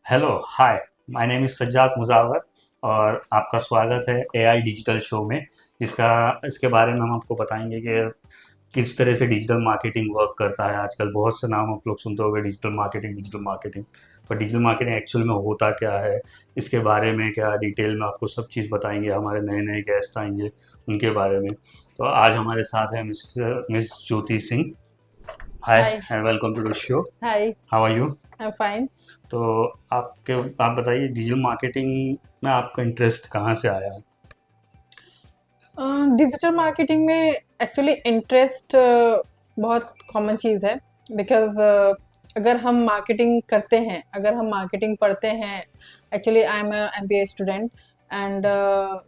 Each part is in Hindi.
Hello hi. My name is Sajjad Mujawar और आपका स्वागत है एआई डिजिटल शो में। जिसका इसके बारे में हम आपको बताएंगे कि किस तरह से डिजिटल मार्केटिंग वर्क करता है। आजकल बहुत से नाम आप लोग सुनते होंगे, डिजिटल मार्केटिंग। पर डिजिटल मार्केटिंग एक्चुअल में होता क्या है, इसके बारे में क्या डिटेल में आपको सब चीज़ बताएंगे। हमारे नए नए गेस्ट आएंगे, उनके बारे में। तो आज हमारे साथ है miss Jyoti Singh. Hi hi. And welcome to the show. Hi. How are you? I am fine. तो आप बताइए, डिजिटल मार्केटिंग में आपका इंटरेस्ट कहाँ से आया है? डिजिटल मार्केटिंग में एक्चुअली इंटरेस्ट बहुत कॉमन चीज़ है। बिकॉज अगर हम मार्केटिंग करते हैं, अगर हम मार्केटिंग पढ़ते हैं, actually I am MBA student and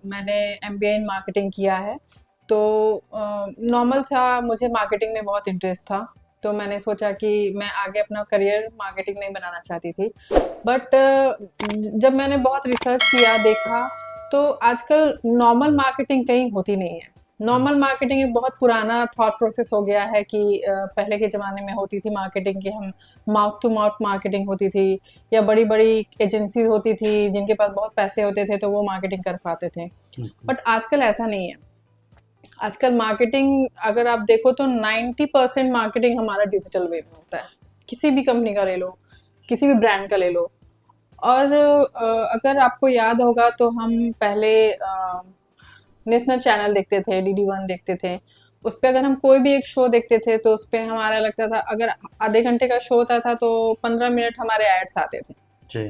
मैंने एमबीए इन मार्केटिंग किया है। तो नॉर्मल था, मुझे मार्केटिंग में बहुत इंटरेस्ट था। तो मैंने सोचा कि मैं आगे अपना करियर मार्केटिंग में ही बनाना चाहती थी। बट जब मैंने बहुत रिसर्च किया, देखा, तो आजकल नॉर्मल मार्केटिंग कहीं होती नहीं है। नॉर्मल मार्केटिंग एक बहुत पुराना थॉट प्रोसेस हो गया है कि पहले के ज़माने में होती थी मार्केटिंग की, हम माउथ टू माउथ मार्केटिंग होती थी, या बड़ी बड़ी एजेंसी होती थी जिनके पास बहुत पैसे होते थे तो वो मार्केटिंग कर पाते थे। बट आजकल ऐसा नहीं है। आजकल मार्केटिंग अगर आप देखो तो 90% मार्केटिंग हमारा डिजिटल वे में होता है। किसी भी कंपनी का ले लो, किसी भी ब्रांड का ले लो। और अगर आपको याद होगा तो हम पहले नेशनल चैनल देखते थे, डीडी वन देखते थे। उस पर अगर हम कोई भी एक शो देखते थे तो उस पर हमारा लगता था, अगर आधे घंटे का शो होता था तो 15 मिनट हमारे एड्स आते थे। जी।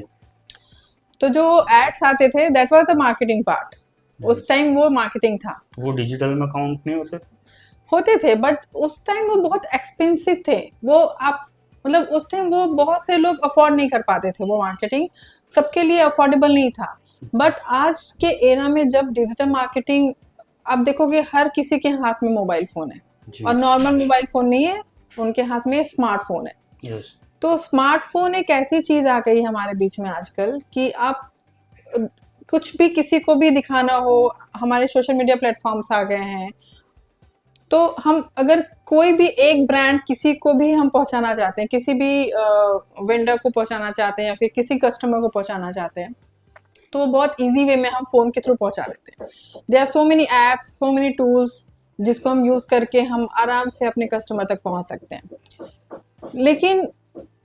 तो जो एड्स आते थे that was the marketing part. उस यस। टाइम वो मार्केटिंग था। वो डिजिटल में काउंट नहीं होते? होते थे बट उस टाइम वो बहुत एक्सपेंसिव थे। वो आप मतलब उस टाइम वो बहुत से लोग अफोर्ड नहीं कर पाते थे, वो मार्केटिंग सबके लिए अफोर्डेबल नहीं था। बट आज के एरा में जब डिजिटल मार्केटिंग, आप देखोगे हर किसी के हाथ में मोबाइल फ़ोन है। और जी। नॉर्मल मोबाइल फ़ोन नहीं है, उनके हाथ में स्मार्टफोन है। यस। तो स्मार्टफोन एक ऐसी चीज़ आ गई हमारे बीच में आजकल कि आप अ, कुछ भी किसी को भी दिखाना हो, हमारे सोशल मीडिया प्लेटफॉर्म्स आ गए हैं। तो हम अगर कोई भी एक ब्रांड किसी को भी हम पहुंचाना चाहते हैं, किसी भी वेंडर को पहुंचाना चाहते हैं या फिर किसी कस्टमर को पहुंचाना चाहते हैं, तो वो बहुत इजी वे में हम फ़ोन के थ्रू पहुंचा देते हैं। There are so many apps, so many tools जिसको हम यूज़ करके हम आराम से अपने कस्टमर तक पहुंच सकते हैं। लेकिन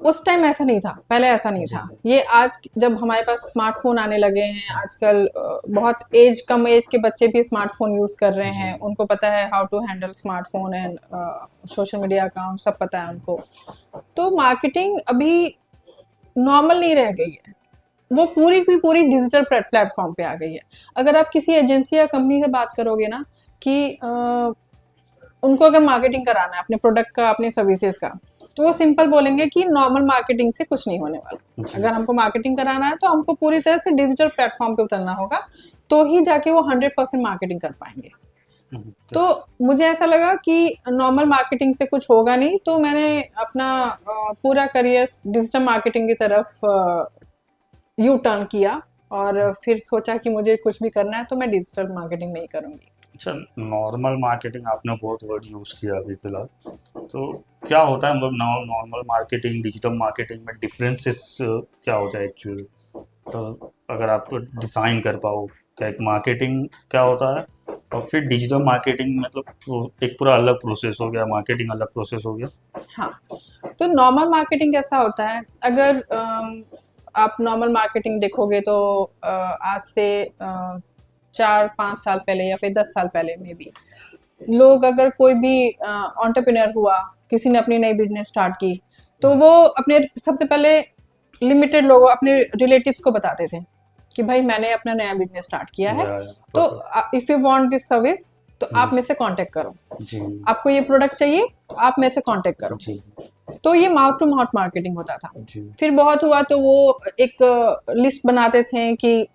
उस टाइम ऐसा नहीं था, पहले ऐसा नहीं जी। था। ये आज जब हमारे पास स्मार्टफोन आने लगे हैं आजकल, बहुत कम एज के बच्चे भी स्मार्टफोन यूज़ कर रहे जी। हैं। उनको पता है how to handle smartphone and social media account, सब पता है उनको। तो मार्केटिंग अभी नॉर्मल नहीं रह गई है, वो पूरी की पूरी डिजिटल प्लेटफॉर्म पे आ गई है। अगर आप किसी एजेंसी या कंपनी से बात करोगे ना कि उनको अगर मार्केटिंग कराना है अपने प्रोडक्ट का, अपने सर्विसेज का, तो वो सिंपल बोलेंगे कि नॉर्मल मार्केटिंग से कुछ नहीं होने वाला। जी। अगर हमको मार्केटिंग कराना है तो हमको पूरी तरह से डिजिटल प्लेटफॉर्म पे उतरना होगा, तो ही जाके वो 100% मार्केटिंग कर पाएंगे। तो मुझे ऐसा लगा कि नॉर्मल मार्केटिंग से कुछ होगा नहीं, तो मैंने अपना पूरा करियर डिजिटल मार्केटिंग की तरफ यू टर्न किया। और फिर सोचा कि मुझे कुछ भी करना है तो मैं डिजिटल मार्केटिंग में ही करूँगी। अच्छा, नॉर्मल मार्केटिंग आपने बहुत वर्ड यूज़ किया अभी फिलहाल। तो क्या होता है, मतलब नॉर्मल मार्केटिंग डिजिटल मार्केटिंग में डिफरेंसेस क्या होता है एक्चुअली? तो अगर आप डिफाइन कर पाओ क्या एक मार्केटिंग क्या होता है, और फिर डिजिटल मार्केटिंग मतलब एक पूरा अलग प्रोसेस हो गया, मार्केटिंग अलग प्रोसेस हो गया। हाँ, तो नॉर्मल मार्केटिंग कैसा होता है? अगर आप नॉर्मल मार्केटिंग देखोगे तो आज से 4-5 साल पहले या फिर 10 साल पहले में भी लोग, अगर कोई भी एंटरप्रेन्योर हुआ, किसी ने अपनी नई बिजनेस स्टार्ट की, तो वो अपने सबसे पहले लिमिटेड लोगों, अपने रिलेटिव्स को बताते थे कि भाई मैंने अपना नया बिजनेस स्टार्ट किया है, या तो perfect. If you want this service तो आप मेरे से कांटेक्ट करो। जी। आपको ये प्रोडक्ट चाहिए तो आप मेरे से कांटेक्ट करो। जी। तो ये माउथ टू माउथ मार्केटिंग होता था। जी। फिर बहुत हुआ तो वो एक लिस्ट बनाते थे कि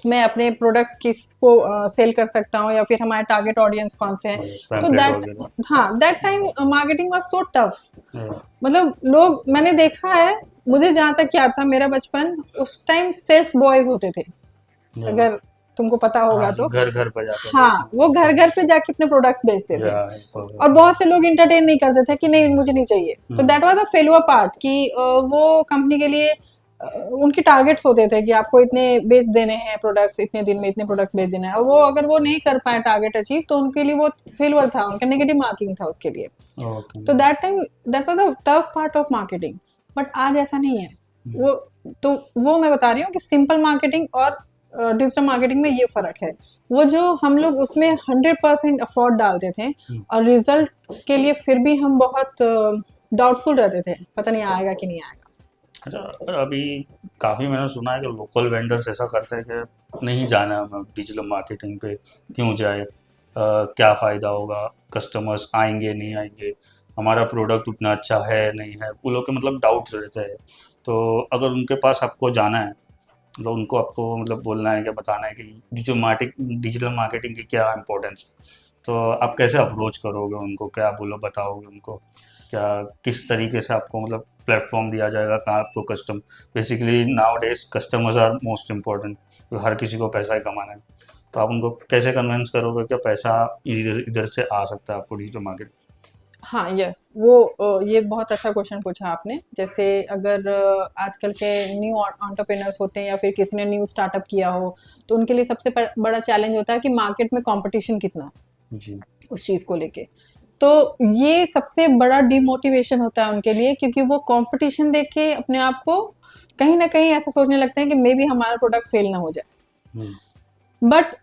मैं अपने प्रोडक्ट्स किसको सेल कर सकता हूँ, या फिर हमारे टारगेट ऑडियंस कौन से हैं। तो पैम्पलेट दैट, वगैरह। हाँ, that time marketing was so tough. या। मतलब लोग, मैंने देखा है, मुझे जहाँ तक याद था मेरा बचपन, उस टाइम सेल्स बॉयज होते थे, या। अगर तुमको पता हाँ होगा जी, तो। घर घर पे जाके हाँ, बेचना। वो घर घर पे जाके अपने प्रोडक्ट्स बेचते थे। या और परफेक्ट। बहुत से लोग इंटरटेन नहीं करते थे कि नहीं मुझे नहीं चाहिए। तो that was a failure part कि वो कंपनी के लिए उनके टारगेट्स होते थे कि आपको इतने बेच देने हैं प्रोडक्ट्स, इतने दिन में इतने प्रोडक्ट्स बेच देना है, और वो अगर वो नहीं कर पाए टारगेट अचीव तो उनके लिए वो फेलियर था, उनका नेगेटिव मार्किंग था उसके लिए। ओके। तो that time that was the tough part of marketing. But आज ऐसा नहीं है। वो तो वो मैं बता रही हूँ कि सिंपल मार्केटिंग और डिजिटल मार्केटिंग में ये फर्क है। वो जो हम लोग उसमें 100% एफर्ट डालते थे और रिजल्ट के लिए फिर भी हम बहुत डाउटफुल रहते थे, पता नहीं आएगा कि नहीं आएगा। अच्छा, अभी काफ़ी मैंने सुना है कि लोकल वेंडर्स ऐसा करते हैं कि नहीं जाना है हमें डिजिटल मार्केटिंग पे, क्यों जाए, क्या फ़ायदा होगा, कस्टमर्स आएंगे नहीं आएंगे, हमारा प्रोडक्ट उतना अच्छा है नहीं है, वो लोग के मतलब डाउट्स रहते हैं। तो अगर उनके पास आपको जाना है, मतलब उनको आपको मतलब बोलना है, क्या बताना है कि डिजिटल मार्केटिंग की क्या इम्पोर्टेंस है, तो आप कैसे अप्रोच करोगे उनको, क्या बोलो बताओगे उनको, क्या किस तरीके से आपको मतलब प्लेटफॉर्म दिया जाएगा, कहाँ आपको custom, basically nowadays customers are most important, तो हर किसी को पैसा ही कमाना है। तो आप उनको कैसे कन्विंस करोगे कि पैसा इधर इधर से आ सकता है आपको डिजिटल मार्केट। हाँ, यस, वो ये बहुत अच्छा क्वेश्चन पूछा आपने। जैसे अगर आजकल के न्यू एंटरप्रेन्योर्स होते हैं या फिर किसी ने न्यू स्टार्टअप किया हो, तो उनके लिए सबसे बड़ा चैलेंज होता है कि मार्केट में कंपटीशन कितना है जी। उस चीज़ को लेके। तो ये सबसे बड़ा डिमोटिवेशन होता है उनके लिए, क्योंकि वो कंपटीशन देख के अपने आप को कहीं ना कहीं ऐसा सोचने लगते हैं कि मे बी हमारा प्रोडक्ट फेल ना हो जाए। हम्म। बट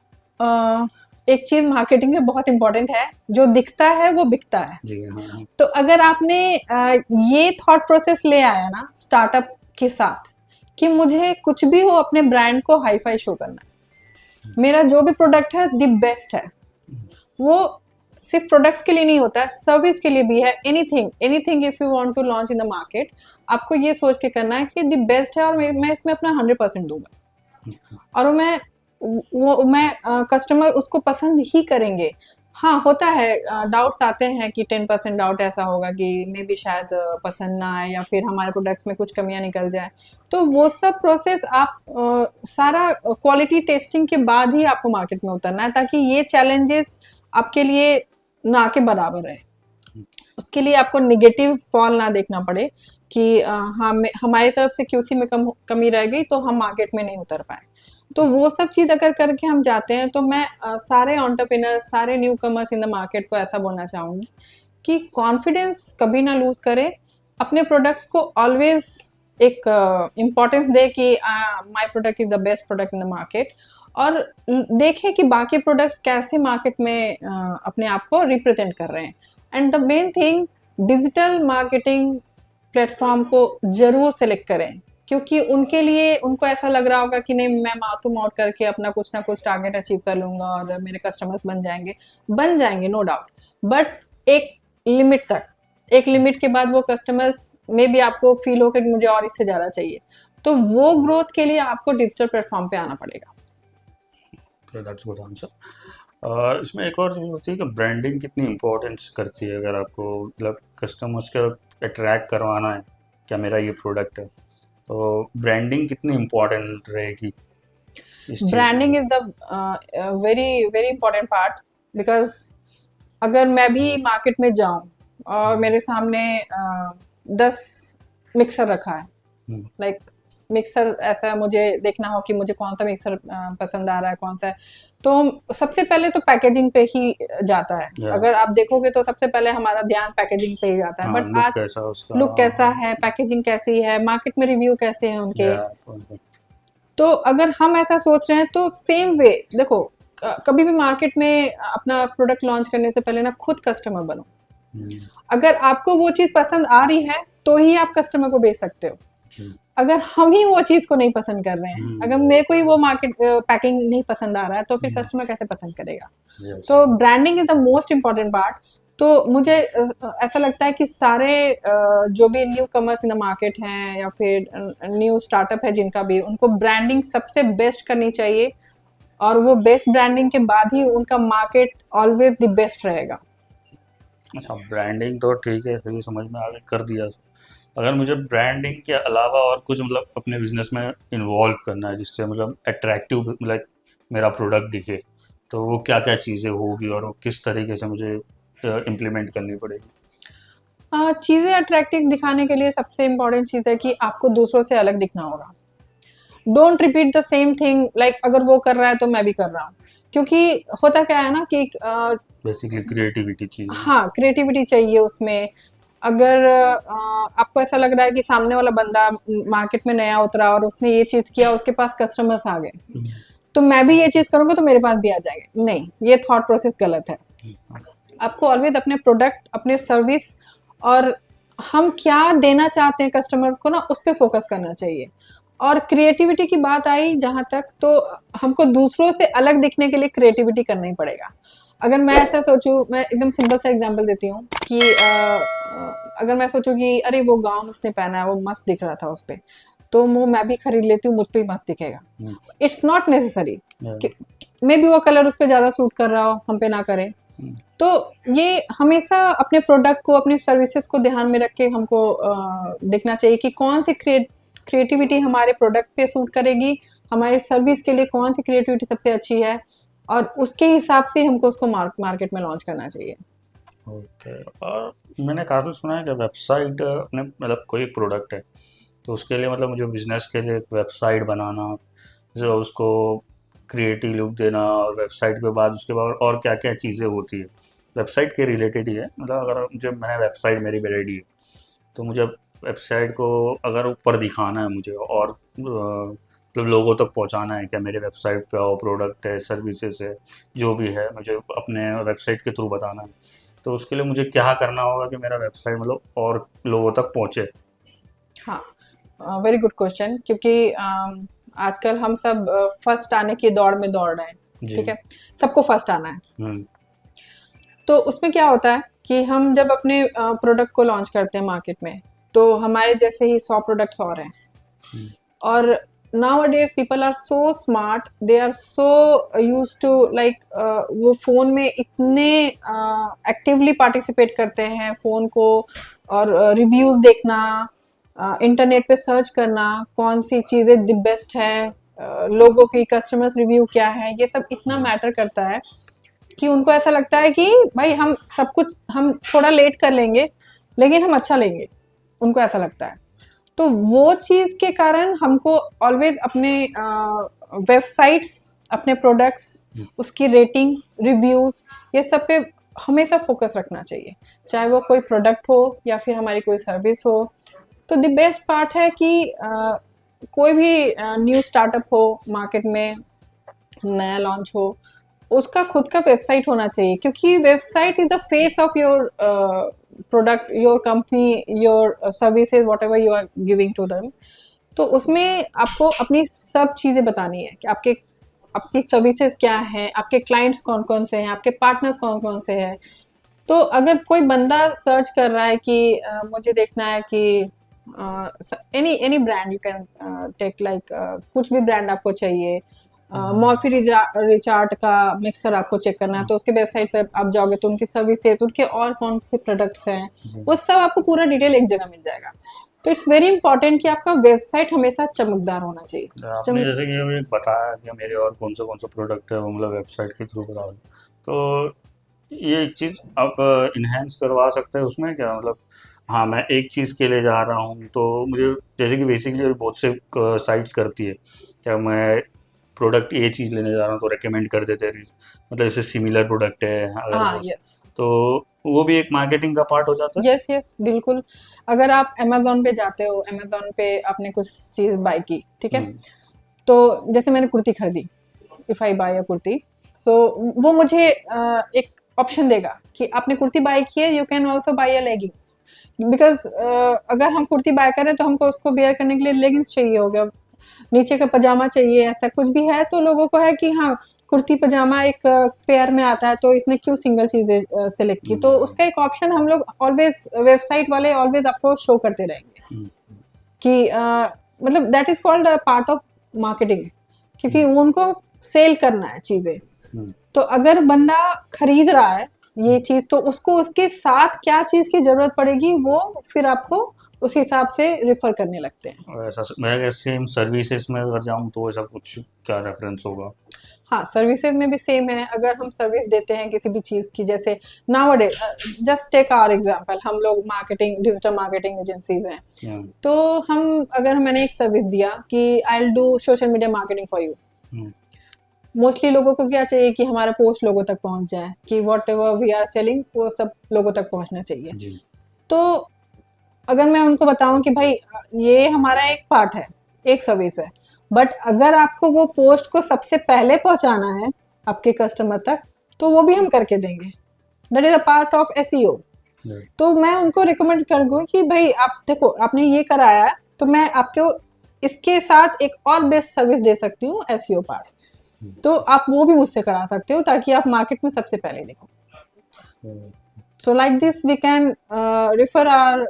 एक चीज मार्केटिंग में बहुत इंपॉर्टेंट है, जो दिखता है वो बिकता है। जी हाँ हाँ। तो अगर आपने ये थॉट प्रोसेस ले आया ना स्टार्टअप के साथ कि मुझे कुछ भी हो अपने ब्रांड को हाई फाई शो करना है, मेरा जो भी प्रोडक्ट है द बेस्ट है, वो सिर्फ प्रोडक्ट्स के लिए नहीं होता है, सर्विस के लिए भी है। Anything anything if you want to launch in the market, आपको ये सोच के करना है कि द बेस्ट है और मैं इसमें अपना 100% दूंगा, और मैं कस्टमर उसको पसंद ही करेंगे। हाँ, होता है, डाउट्स आते हैं कि 10% डाउट ऐसा होगा कि मे बी शायद पसंद ना आए या फिर हमारे प्रोडक्ट्स में कुछ कमियां निकल जाए। तो वो सब प्रोसेस आप सारा क्वालिटी टेस्टिंग के बाद ही आपको मार्केट में उतरना है, ताकि ये चैलेंजेस आपके लिए ना के बराबर है। उसके लिए आपको नेगेटिव फॉल ना देखना पड़े कि हाँ, हमारी तरफ से क्यूसी में कमी रह गई तो हम मार्केट में नहीं उतर पाए। तो वो सब चीज़ अगर करके हम जाते हैं, तो मैं सारे एंटरप्रेन्योर्स, सारे new commerce in the market को ऐसा बोलना चाहूँगी कि कॉन्फिडेंस कभी ना लूज करें, अपने प्रोडक्ट्स को ऑलवेज एक इम्पोर्टेंस दे कि my product is the best product in the market, और देखें कि बाकी प्रोडक्ट्स कैसे मार्केट में अपने आप को रिप्रेजेंट कर रहे हैं। And the main thing, digital marketing platform को जरूर सेलेक्ट करें, क्योंकि उनके लिए उनको ऐसा लग रहा होगा कि नहीं, मैं माउथ टू माउथ करके अपना कुछ ना कुछ टारगेट अचीव कर लूंगा और मेरे कस्टमर्स बन जाएंगे, नो डाउट। बट एक लिमिट तक, एक लिमिट के बाद वो कस्टमर्स में भी आपको फील होगा कि मुझे और इससे ज़्यादा चाहिए। तो वो ग्रोथ के लिए आपको डिजिटल प्लेटफॉर्म पे आना पड़ेगा। That's good answer. इसमें एक और चीज़ होती है कि ब्रांडिंग कितनी इम्पोर्टेंस करती है, अगर आपको मतलब कस्टमर्स को अट्रैक्ट करवाना है, क्या मेरा ये प्रोडक्ट है, तो ब्रांडिंग कितनी इम्पोर्टेंट रहेगी इस चीज़ में। Branding is the very very important part, because अगर मैं भी मार्केट में जाऊं और मेरे सामने 10 मिक्सर रखा है, हम्म। लाइक मिक्सर ऐसा मुझे देखना हो कि मुझे कौन सा मिक्सर पसंद आ रहा है, कौन सा है, तो सबसे पहले तो पैकेजिंग पे ही जाता है। या अगर आप देखोगे तो सबसे पहले हमारा ध्यान पैकेजिंग पे ही जाता है। हाँ, बट लुक आज कैसा उसका। लुक कैसा है, पैकेजिंग कैसी है, मार्केट में रिव्यू कैसे हैं उनके। या तो अगर हम ऐसा सोच रहे हैं तो सेम वे देखो, कभी भी मार्केट में अपना प्रोडक्ट लॉन्च करने से पहले ना खुद कस्टमर बनो। अगर आपको वो चीज़ पसंद आ रही है तो ही आप कस्टमर को बेच सकते हो। जी। अगर हम ही वो चीज़ को नहीं पसंद कर रहे हैं, अगर मेरे को ही वो मार्केट पैकिंग नहीं पसंद आ रहा है, तो फिर कस्टमर कैसे पसंद करेगा। यस। तो branding is the most important part. तो मुझे ऐसा लगता है कि सारे जो भी new commerce in the market हैं या फिर न्यू स्टार्टअप है जिनका भी, उनको ब्रांडिंग सबसे बेस्ट करनी चाहिए, और वो बेस्ट ब्रांडिंग के बाद ही उनका मार्केट ऑलवेज द बेस्ट रहेगा। अच्छा, ब्रांडिंग तो ठीक है, फिर समझ में आगे कर दिया। अगर मुझे ब्रांडिंग के अलावा और कुछ मतलब अपने बिजनेस में इन्वॉल्व करना है जिससे मतलब अट्रैक्टिव मतलब मेरा प्रोडक्ट दिखे, तो वो क्या क्या चीज़ें होगी और वो किस तरीके से मुझे इम्प्लीमेंट करनी पड़ेगी। चीज़ें अट्रैक्टिव दिखाने के लिए सबसे इम्पोर्टेंट चीज़ है कि आपको दूसरों से अलग दिखना होगा। Don't repeat the same thing, like अगर वो कर रहा है तो मैं भी कर रहा हूँ, क्योंकि होता क्या है ना कि बेसिकली क्रिएटिविटी चाहिए। हाँ, क्रिएटिविटी चाहिए उसमें। अगर आपको ऐसा लग रहा है कि सामने वाला बंदा मार्केट में नया उतरा और उसने ये चीज़ किया, उसके पास कस्टमर्स आ गए, तो मैं भी ये चीज़ करूँगा तो मेरे पास भी आ जाएंगे। नहीं, ये थॉट प्रोसेस गलत है। आपको ऑलवेज अपने प्रोडक्ट, अपने सर्विस और हम क्या देना चाहते हैं कस्टमर को ना, उस पर फोकस करना चाहिए। और क्रिएटिविटी की बात आई जहाँ तक, तो हमको दूसरों से अलग दिखने के लिए क्रिएटिविटी करना ही पड़ेगा। अगर मैं ऐसा सोचूं, मैं एकदम सिंपल सा एग्जांपल देती हूँ कि अगर मैं सोचूं कि अरे वो गाउन उसने पहना है, वो मस्त दिख रहा था उस पर, तो वो मैं भी खरीद लेती हूँ, मुझ पर ही मस्त दिखेगा। It's not necessary, may be वो कलर उस पर ज़्यादा सूट कर रहा हो, हम पे ना करे। तो ये हमेशा अपने प्रोडक्ट को, अपने सर्विसेज को ध्यान में रख के हमको देखना चाहिए कि कौन सी क्रिएटिविटी हमारे प्रोडक्ट पे सूट करेगी, हमारी सर्विस के लिए कौन सी क्रिएटिविटी सबसे अच्छी है, और उसके हिसाब से हमको उसको मार्केट में लॉन्च करना चाहिए। ओके। और मैंने काफ़ी सुना है कि वेबसाइट अपने मतलब कोई प्रोडक्ट है तो उसके लिए मतलब मुझे बिजनेस के लिए एक वेबसाइट बनाना, जो उसको क्रिएटिव लुक देना, और वेबसाइट के बाद उसके बाद और क्या क्या चीज़ें होती है वेबसाइट के रिलेटेड ही है। मतलब अगर मुझे मैंने वेबसाइट मेरी रेडी है तो मुझे वेबसाइट को अगर ऊपर दिखाना है मुझे, और मतलब लोगों तक पहुंचाना है क्या मेरे वेबसाइट पे आओ, प्रोडक्ट है, सर्विसेज है, जो भी है मुझे अपने वेबसाइट के थ्रू बताना है, तो उसके लिए मुझे क्या करना होगा कि मेरा वेबसाइट मतलब और लोगों तक पहुंचे? हाँ, वेरी गुड क्वेश्चन, क्योंकि आजकल हम सब फर्स्ट आने की दौड़ में दौड़ रहे हैं। जी। ठीक है, सबको फर्स्ट आना है। हम्म। तो उसमें क्या होता है कि हम जब अपने प्रोडक्ट को लॉन्च करते हैं मार्केट में, तो हमारे जैसे ही 100 प्रोडक्ट्स और हैं। हम्म। और nowadays people are so smart, they are so used to like वो फोन में इतने एक्टिवली पार्टिसिपेट करते हैं फोन को, और रिव्यूज देखना, इंटरनेट पे सर्च करना कौन सी चीज़ें द बेस्ट है, लोगों की कस्टमर्स रिव्यू क्या है, ये सब इतना मैटर करता है कि उनको ऐसा लगता है कि भाई हम सब कुछ, हम थोड़ा लेट कर लेंगे लेकिन हम अच्छा लेंगे, उनको ऐसा लगता है। तो वो चीज़ के कारण हमको ऑलवेज अपने वेबसाइट्स, अपने प्रोडक्ट्स, उसकी रेटिंग, रिव्यूज़, ये सब पे हमेशा फोकस रखना चाहिए, चाहे वो कोई प्रोडक्ट हो या फिर हमारी कोई सर्विस हो। तो द बेस्ट पार्ट है कि कोई भी न्यू स्टार्टअप हो, मार्केट में नया लॉन्च हो, उसका खुद का वेबसाइट होना चाहिए, क्योंकि website is the face of your product, your company, your services, whatever you are giving to them. तो उसमें आपको अपनी सब चीज़ें बतानी है कि आपकी सर्विसेज क्या हैं, आपके क्लाइंट्स कौन कौन से हैं, आपके पार्टनर्स कौन कौन से हैं। तो अगर कोई बंदा सर्च कर रहा है कि मुझे देखना है कि any brand you can take, like कुछ भी ब्रांड आपको चाहिए, मॉर्फी रिचार्ड का मिक्सर आपको चेक करना है, तो उसके वेबसाइट पे आप जाओगे तो उनकी सर्विसेज, उनके और कौन से प्रोडक्ट्स हैं, वो सब आपको पूरा डिटेल एक जगह मिल जाएगा। तो इट्स वेरी इंपॉर्टेंट कि आपका वेबसाइट हमेशा चमकदार होना चाहिए। आपने जैसे कि अभी बताया कि मेरे और कौन से प्रोडक्ट है वो मतलब वेबसाइट के थ्रू बता दो, तो ये एक चीज़ आप इन्हेंस करवा सकते हैं उसमें क्या मतलब? हाँ, मैं एक चीज़ के लिए जा रहा हूँ तो मुझे जैसे कि बेसिकली बहुत से साइट्स करती है क्या, मैं प्रोडक्ट ये चीज़ लेने जा रहा हूँ तो रेकमेंड कर देते हैं, मतलब जैसे सिमिलर प्रोडक्ट है अगर हाँ, वो, यस, तो वो भी एक मार्केटिंग का पार्ट हो जाता है। यस, यस, बिल्कुल। अगर आप अमेजोन पे जाते हो, अमेजोन पे आपने कुछ चीज़ बाय की, ठीक है, हम्म। तो जैसे मैंने कुर्ती खरीदी, इफ़ आई बाय अ कुर्ती, सो वो मुझे एक ऑप्शन देगा कि आपने कुर्ती बाय की है, you can also buy a leggings, because अगर हम कुर्ती बाय करें तो हमको उसको वेयर करने के लिए लेगिंग्स चाहिए होगा, नीचे का पजामा चाहिए, ऐसा कुछ भी है, तो लोगों को है कि हाँ, कुर्ती पजामा एक पेयर में आता है, तो इसने क्यों सिंगल चीज़ें सेलेक्ट की। तो उसका एक ऑप्शन हम लोग ऑलवेज, वेबसाइट वाले ऑलवेज आपको शो करते रहेंगे हम्म। कि मतलब that is called part of marketing, क्योंकि उनको सेल करना है चीज़ें। हम्म। तो अगर बंदा खरीद रहा है ये चीज़, तो उसको उसके साथ क्या चीज़ की ज़रूरत पड़ेगी वो फिर आपको उस हिसाब से रेफर करने लगते हैं। और ऐसा मैं सेम सर्विसेज में अगर जाऊँ तो ऐसा कुछ क्या रेफरेंस होगा? हाँ, सर्विसेज में भी सेम है। अगर हम सर्विस देते हैं किसी भी चीज़ की, जैसे नाउअडे जस्ट टेक आवर एग्जांपल, हम लोग मार्केटिंग, डिजिटल मार्केटिंग एजेंसीज हैं। या तो मैंने एक सर्विस दिया कि I will do social media marketing for you. Hmm, mostly लोगों को क्या चाहिए कि हमारा पोस्ट लोगों तक पहुंच जाए, कि whatever we are selling वो सब लोगों तक पहुंचना चाहिए। जी। तो अगर मैं उनको बताऊं कि भाई ये हमारा एक पार्ट है, एक सर्विस है, बट अगर आपको वो पोस्ट को सबसे पहले पहुंचाना है आपके कस्टमर तक, तो वो भी हम करके देंगे। That is a part of SEO. Right. तो मैं उनको रिकमेंड करूँगी कि भाई आप देखो, आपने ये कराया है, तो मैं आपको इसके साथ एक और बेस्ट सर्विस दे सकती हूँ, एसईओ पार्ट। तो आप वो भी मुझसे करा सकते हो, ताकि आप मार्केट में सबसे पहले देखो। Hmm, so like this we can refer our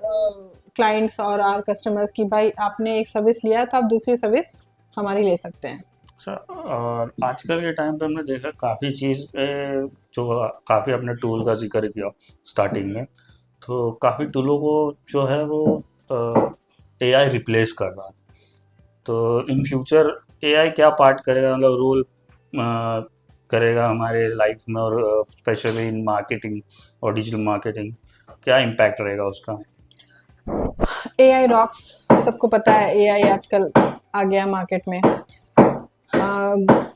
clients और आवर कस्टमर्स कि भाई आपने एक सर्विस लिया है तो आप दूसरी सर्विस हमारी ले सकते हैं। अच्छा, और आजकल के टाइम पे हमने देखा काफ़ी चीज़ जो काफ़ी अपने टूल का जिक्र किया स्टार्टिंग में, तो काफ़ी टूलों को जो है वो एआई रिप्लेस कर रहा है। तो इन फ्यूचर एआई क्या पार्ट करेगा, मतलब रोल करेगा हमारे लाइफ में, और स्पेशली इन मार्केटिंग और डिजिटल मार्केटिंग क्या इम्पैक्ट रहेगा उसका? एआई रॉक्स, सबको पता है एआई आजकल आ गया मार्केट में।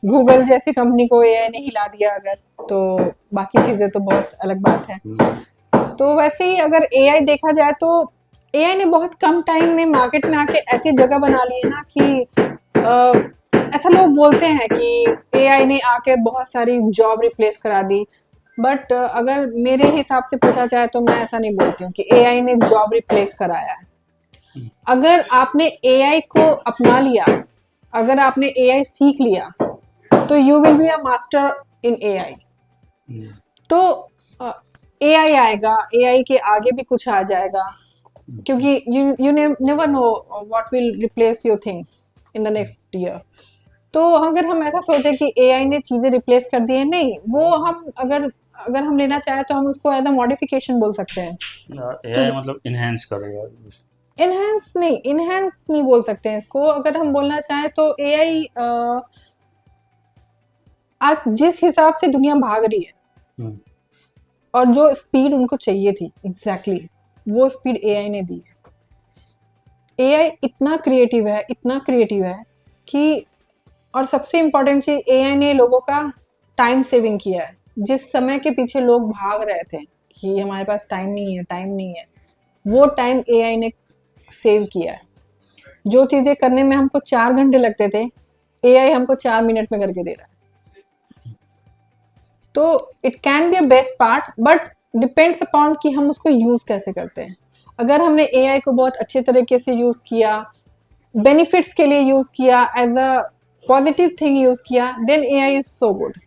गूगल जैसी कंपनी को एआई ने हिला दिया अगर, तो बाकी चीज़ें तो बहुत अलग बात है। तो वैसे ही अगर एआई देखा जाए तो एआई ने बहुत कम टाइम में मार्केट में आके ऐसी जगह बना ली है ना कि ऐसा लोग बोलते हैं कि एआई ने आके बहुत सारी जॉब रिप्लेस करा दी। बट अगर मेरे हिसाब से पूछा जाए तो मैं ऐसा नहीं बोलती हूँ कि एआई ने जॉब रिप्लेस कराया है। अगर आपने एआई को अपना लिया, अगर आपने एआई सीख लिया, तो you will be a master in AI. तो एआई आएगा, एआई के आगे भी कुछ आ जाएगा, क्योंकि you never know what will replace your things in the next year. तो अगर हम ऐसा सोचे कि एआई ने चीजें रिप्लेस कर दी है, नहीं, वो हम अगर अगर हम लेना चाहे तो हम उसको एज अ मॉडिफिकेशन बोल सकते हैं। कि एआई मतलब इनहेंस करेगा? इनहेंस नहीं बोल सकते हैं इसको। अगर हम बोलना चाहें तो एआई आज जिस हिसाब से दुनिया भाग रही है हम्म, और जो स्पीड उनको चाहिए थी एग्जैक्टली वो स्पीड एआई ने दी है। एआई इतना क्रिएटिव है, इतना क्रिएटिव है कि, और सबसे इम्पोर्टेंट चीज, एआई ने लोगों का टाइम सेविंग किया है। जिस समय के पीछे लोग भाग रहे थे कि हमारे पास टाइम नहीं है, टाइम नहीं है, वो टाइम एआई ने सेव किया है। जो चीजें करने में हमको 4 घंटे लगते थे, एआई हमको 4 मिनट में करके दे रहा है। तो it can be a best part, but depends upon कि हम उसको यूज कैसे करते हैं। अगर हमने एआई को बहुत अच्छे तरीके से यूज किया, बेनिफिट्स के लिए यूज किया, as a positive thing use किया, then AI is so good.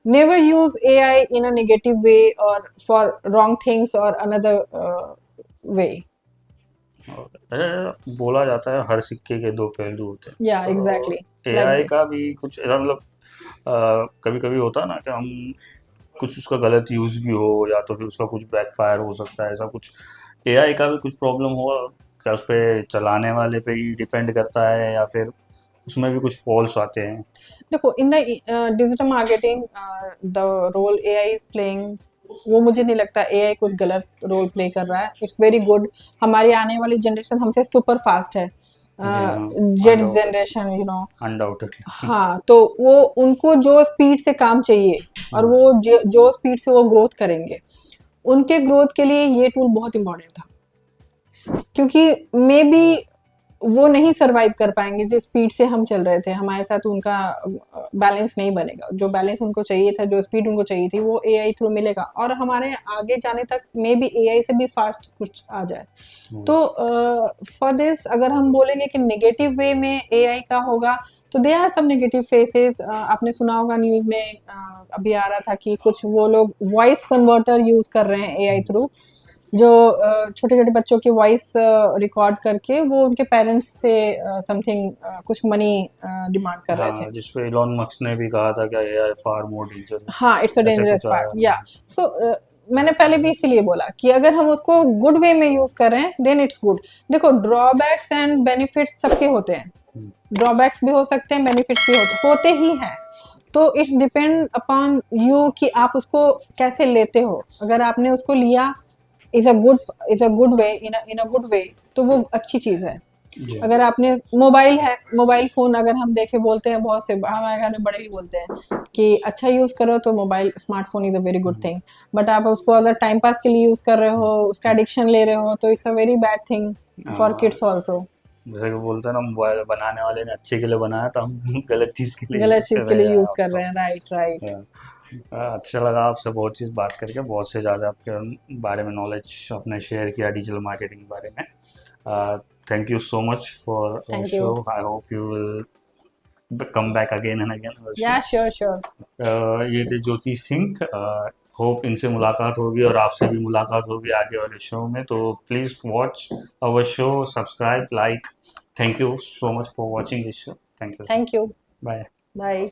Never use AI in a negative way और फॉर रॉन्ग थिंग्स और अनदर वे। बोला जाता है हर सिक्के के दो पहलू होते हैं, या तो एग्जैक्टली लाइक एआई दिस। का भी कुछ ऐसा, मतलब कभी कभी होता है ना कि हम कुछ उसका गलत यूज भी हो, या तो फिर उसका कुछ बैकफायर हो सकता है, ऐसा कुछ एआई का भी कुछ प्रॉब्लम हुआ क्या? उस पे चलाने वाले पे ही डिपेंड करता है, या फिर उसमें भी कुछ फॉल्स आते हैं? देखो, in the digital marketing the role AI is playing, वो मुझे नहीं लगता एआई कुछ गलत रोल प्ले कर रहा है। It's very good. हमारी आने वाली जनरेशन हमसे सुपर फास्ट है, जी हाँ, जेड जनरेशन, अनडाउटेडली। हाँ, तो वो उनको जो स्पीड से काम चाहिए और वो जो स्पीड से वो ग्रोथ करेंगे, उनके ग्रोथ के लिए ये टूल बहुत इंपॉर्टेंट था। क्योंकि मे बी वो नहीं सरवाइव कर पाएंगे जिस स्पीड से हम चल रहे थे, हमारे साथ उनका बैलेंस नहीं बनेगा। जो बैलेंस उनको चाहिए था, जो स्पीड उनको चाहिए थी, वो एआई थ्रू मिलेगा, और हमारे आगे जाने तक मे बी एआई से भी फास्ट कुछ आ जाए। तो फॉर दिस अगर हम बोलेंगे कि नेगेटिव वे में एआई का होगा, तो they are some negative faces. आपने सुना होगा न्यूज़ में अभी आ रहा था कि कुछ वो लोग वॉइस कन्वर्टर यूज कर रहे हैं एआई थ्रू, जो छोटे छोटे बच्चों की वॉइस रिकॉर्ड करके वो उनके पेरेंट्स से समथिंग कुछ मनी डिमांड कर रहे थे। हाँ, जिसपे इलॉन मस्क ने भी कहा था कि एआई फार मोर डेंजरस, हाँ, इट्स अ ऐसे डेंजरस कुछ पार्ट, आया। या। सो मैंने पहले भी इसीलिए बोला कि अगर हम उसको गुड वे में यूज कर रहे हैं देन इट्स गुड। देखो ड्रॉबैक्स एंड बेनिफिट्स सबके होते हैं, ड्रॉबैक्स भी हो सकते हैं, बेनिफिट्स भी होते ही हैं। तो इट्स डिपेंड अपॉन यू कि आप उसको कैसे लेते हो। अगर आपने उसको लिया is a good way, in a good way, तो वो अच्छी चीज है। जी अगर आपने मोबाइल है, मोबाइल फोन अगर हम देखे बोलते हैं, बहुत से हमारे घर में बड़े भी बोलते हैं कि अच्छा यूज करो तो mobile smartphone is a very good thing, but आप उसको अगर टाइम पास के लिए यूज कर रहे हो, उसका एडिक्शन ले रहे हो, तो it's a very bad thing for kids also. जैसे कि बोलते हैं ना, मोबाइल बनाने वाले ने अच्छे के लिए बनाया था, हम गलत चीज़ के लिए गलत यूज़ चीज कर के रहे लिए हैं यूज आप कर तो। रहे हैं, राइट राइट। अच्छा लगा आपसे बहुत चीज़ बात करके, बहुत से ज़्यादा आपके बारे में नॉलेज आपने शेयर किया डिजिटल मार्केटिंग के बारे में। Thank you so much for thank you. Show. I hope you will come back again and again our या शो। Sure sure. ये थे ज्योति सिंह। होप इनसे मुलाकात होगी और आपसे भी मुलाकात होगी आगे वाले शो में। तो please watch our show, subscribe, like. Thank you so much for watching this show. Thank you. Thank you. Bye. Bye.